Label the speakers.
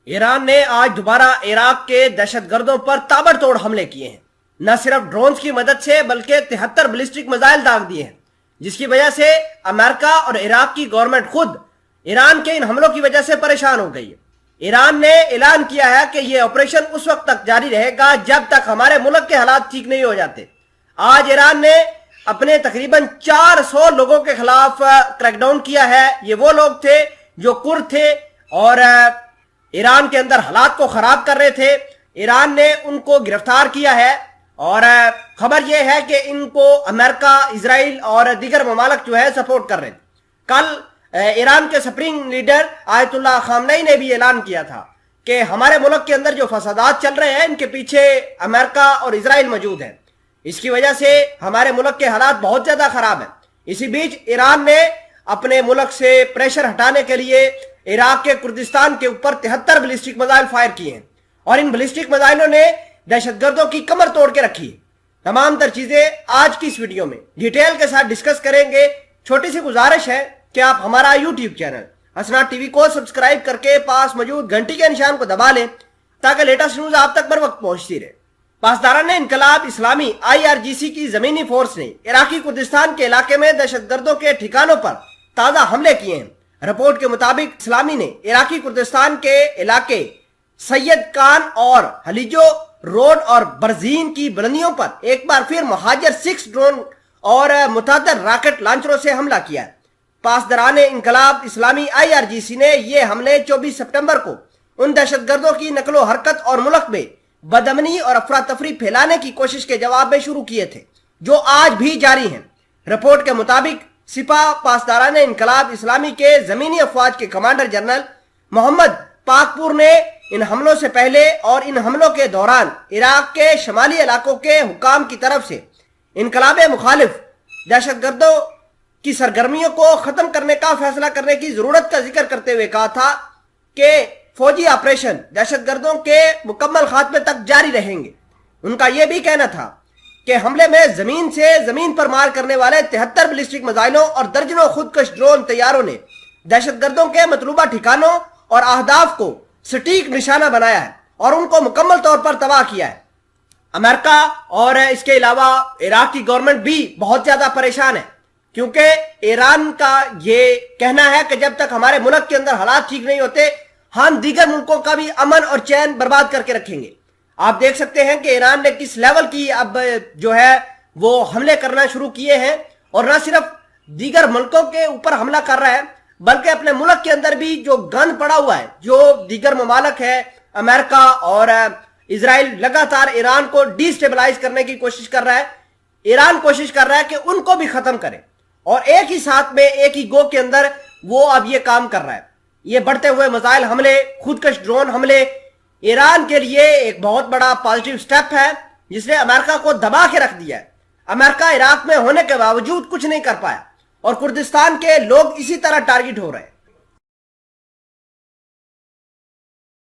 Speaker 1: ایران نے آج دوبارہ عراق کے دہشت گردوں پر تابڑتوڑ حملے کیے ہیں۔ نہ صرف ڈرونز کی مدد سے بلکہ 73 بیلسٹک میزائل داغ دیے ہیں، جس کی وجہ سے امریکہ اور عراق کی گورنمنٹ خود ایران کے ان حملوں کی وجہ سے پریشان ہو گئی ہے۔ ایران نے اعلان کیا ہے کہ یہ آپریشن اس وقت تک جاری رہے گا جب تک ہمارے ملک کے حالات ٹھیک نہیں ہو جاتے۔ آج ایران نے اپنے تقریباً 400 لوگوں کے خلاف کریک ڈاؤن کیا ہے۔ یہ وہ لوگ تھے جو کرد تھے اور ایران کے اندر حالات کو خراب کر رہے تھے۔ ایران نے ان کو گرفتار کیا ہے اور خبر یہ ہے کہ ان کو امریکہ، اسرائیل اور دیگر ممالک جو ہے سپورٹ کر رہے تھے۔ کل ایران کے سپریم لیڈر آیت اللہ خامنئی نے بھی اعلان کیا تھا کہ ہمارے ملک کے اندر جو فسادات چل رہے ہیں ان کے پیچھے امریکہ اور اسرائیل موجود ہیں، اس کی وجہ سے ہمارے ملک کے حالات بہت زیادہ خراب ہیں۔ اسی بیچ ایران نے اپنے ملک سے پریشر ہٹانے کے لیے عراق کے کردستان کے اوپر 73 بیلسٹک میزائل فائر کیے ہیں اور ان بیلسٹک میزائلوں نے دہشت گردوں کی کمر توڑ کے رکھی ہے۔ تمام تر چیزیں آج کی اس ویڈیو میں ڈیٹیل کے ساتھ ڈسکس کریں گے۔ چھوٹی سی گزارش ہے کہ آپ ہمارا یوٹیوب چینل حسنات ٹی وی کو سبسکرائب کر کے پاس موجود گھنٹی کے نشان کو دبا لیں تاکہ لیٹسٹ نیوز آپ تک بر وقت پہنچتی رہے۔ پاسداران انقلاب اسلامی IRGC کی زمینی فورس نے عراقی کردستان کے علاقے میں دہشت گردوں کے ٹھکانوں پر تازہ حملے کیے ہیں۔ رپورٹ کے مطابق اسلامی نے عراقی کردستان کے علاقے سید کان اور حلیجو روڈ اور برزین کی بلندیوں پر ایک بار پھر مہاجر 6 ڈرون اور متعدد راکٹ لانچروں سے حملہ کیا ہے۔ پاسداران انقلاب اسلامی IRGC نے یہ حملے 24 سپٹمبر کو ان دہشت گردوں کی نقل و حرکت اور ملک میں بدامنی اور افراتفری پھیلانے کی کوشش کے جواب میں شروع کیے تھے، جو آج بھی جاری ہیں۔ رپورٹ کے مطابق سپاہ پاسداران انقلاب اسلامی کے زمینی افواج کے کمانڈر جنرل محمد پاکپور نے ان حملوں سے پہلے اور ان حملوں کے دوران عراق کے شمالی علاقوں کے حکام کی طرف سے انقلاب مخالف دہشت گردوں کی سرگرمیوں کو ختم کرنے کا فیصلہ کرنے کی ضرورت کا ذکر کرتے ہوئے کہا تھا کہ فوجی آپریشن دہشت گردوں کے مکمل خاتمے تک جاری رہیں گے۔ ان کا یہ بھی کہنا تھا کہ حملے میں زمین سے زمین پر مار کرنے والے 73 بیلسٹک میزائلوں اور درجنوں خودکش ڈرون طیاروں نے دہشت گردوں کے مطلوبہ ٹھکانوں اور اہداف کو سٹیک نشانہ بنایا ہے اور ان کو مکمل طور پر تباہ کیا ہے۔ امریکہ اور اس کے علاوہ عراق کی گورنمنٹ بھی بہت زیادہ پریشان ہے، کیونکہ ایران کا یہ کہنا ہے کہ جب تک ہمارے ملک کے اندر حالات ٹھیک نہیں ہوتے ہم دیگر ملکوں کا بھی امن اور چین برباد کر کے رکھیں گے۔ آپ دیکھ سکتے ہیں کہ ایران نے کس لیول کی اب جو ہے وہ حملے کرنا شروع کیے ہیں، اور نہ صرف دیگر ملکوں کے اوپر حملہ کر رہا ہے بلکہ اپنے ملک کے اندر بھی جو گند پڑا ہوا ہے، جو دیگر ممالک ہے امریکہ اور اسرائیل لگاتار ایران کو ڈی سٹیبلائز کرنے کی کوشش کر رہا ہے۔ ایران کوشش کر رہا ہے کہ ان کو بھی ختم کرے، اور ایک ہی ساتھ میں ایک ہی گو کے اندر وہ اب یہ کام کر رہا ہے۔ یہ بڑھتے ہوئے میزائل حملے، خودکش ڈرون حملے ایران کے لیے ایک بہت بڑا پازیٹیو سٹیپ ہے جس نے امریکہ کو دبا کے رکھ دیا ہے۔ امریکہ عراق میں ہونے کے باوجود کچھ نہیں کر پایا اور کردستان کے لوگ اسی طرح ٹارگٹ ہو رہے ہیں۔